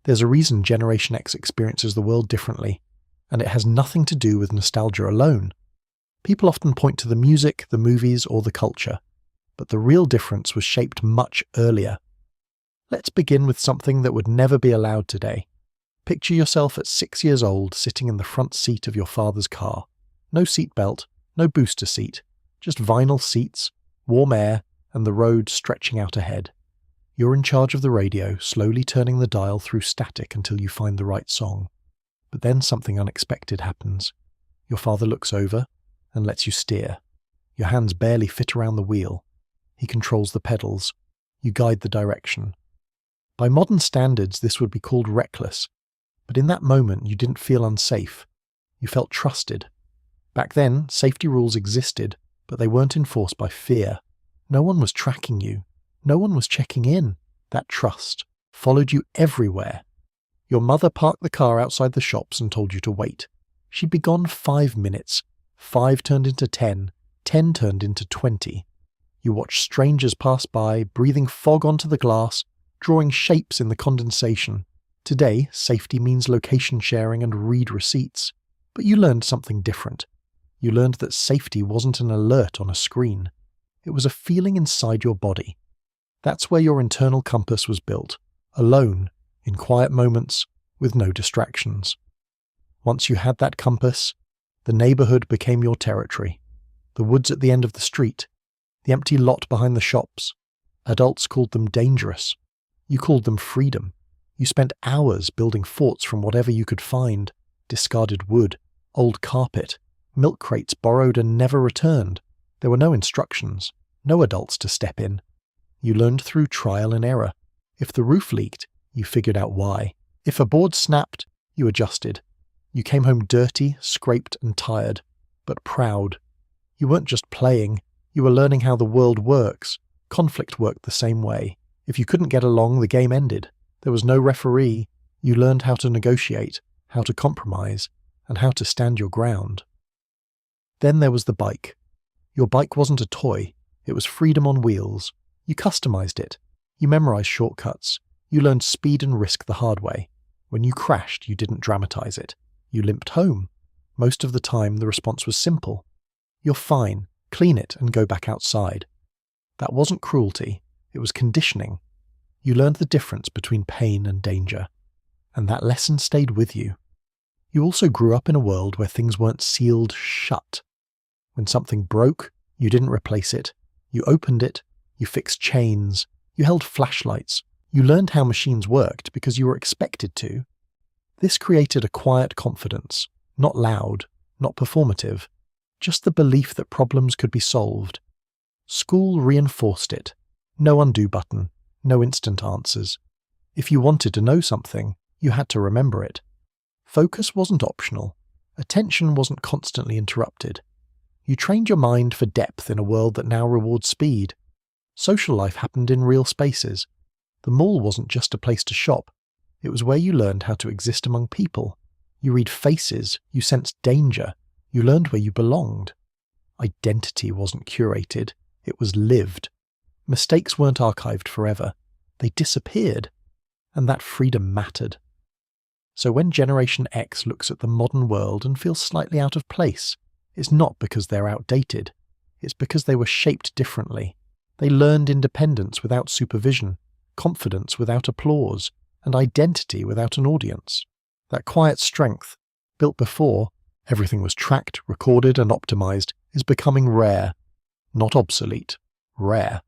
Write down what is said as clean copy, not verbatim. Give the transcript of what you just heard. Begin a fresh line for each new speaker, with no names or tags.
There's a reason Generation X experiences the world differently, and it has nothing to do with nostalgia alone. People often point to the music, the movies, or the culture, but the real difference was shaped much earlier. Let's begin with something that would never be allowed today. Picture yourself at 6 years old sitting in the front seat of your father's car. No seatbelt, no booster seat, just vinyl seats, warm air, and the road stretching out ahead. You're in charge of the radio, slowly turning the dial through static until you find the right song. But then something unexpected happens. Your father looks over and lets you steer. Your hands barely fit around the wheel. He controls the pedals. You guide the direction. By modern standards, this would be called reckless. But in that moment, you didn't feel unsafe. You felt trusted. Back then, safety rules existed, but they weren't enforced by fear. No one was tracking you. No one was checking in. That trust followed you everywhere. Your mother parked the car outside the shops and told you to wait. She'd be gone 5 minutes. 5 turned into 10. 10 turned into 20. You watched strangers pass by, breathing fog onto the glass, drawing shapes in the condensation. Today, safety means location sharing and read receipts. But you learned something different. You learned that safety wasn't an alert on a screen. It was a feeling inside your body. That's where your internal compass was built, alone, in quiet moments, with no distractions. Once you had that compass, the neighborhood became your territory. The woods at the end of the street, the empty lot behind the shops. Adults called them dangerous. You called them freedom. You spent hours building forts from whatever you could find, discarded wood, old carpet, milk crates borrowed and never returned. There were no instructions, no adults to step in. You learned through trial and error. If the roof leaked, you figured out why. If a board snapped, you adjusted. You came home dirty, scraped and tired, but proud. You weren't just playing, you were learning how the world works. Conflict worked the same way. If you couldn't get along, the game ended. There was no referee. You learned how to negotiate, how to compromise, and how to stand your ground. Then there was the bike. Your bike wasn't a toy. It was freedom on wheels. You customized it. You memorized shortcuts. You learned speed and risk the hard way. When you crashed, you didn't dramatize it. You limped home. Most of the time, the response was simple. You're fine. Clean it and go back outside. That wasn't cruelty. It was conditioning. You learned the difference between pain and danger. And that lesson stayed with you. You also grew up in a world where things weren't sealed shut. When something broke, you didn't replace it. You opened it. You fixed chains. You held flashlights. You learned how machines worked because you were expected to. This created a quiet confidence, not loud, not performative, just the belief that problems could be solved. School reinforced it. No undo button, no instant answers. If you wanted to know something, you had to remember it. Focus wasn't optional. Attention wasn't constantly interrupted. You trained your mind for depth in a world that now rewards speed. Social life happened in real spaces. The mall wasn't just a place to shop. It was where you learned how to exist among people. You read faces, you sensed danger, you learned where you belonged. Identity wasn't curated, it was lived. Mistakes weren't archived forever. They disappeared. And that freedom mattered. So when Generation X looks at the modern world and feels slightly out of place, it's not because they're outdated. It's because they were shaped differently. They learned independence without supervision, confidence without applause, and identity without an audience. That quiet strength, built before everything was tracked, recorded, and optimized, is becoming rare. Not obsolete, rare.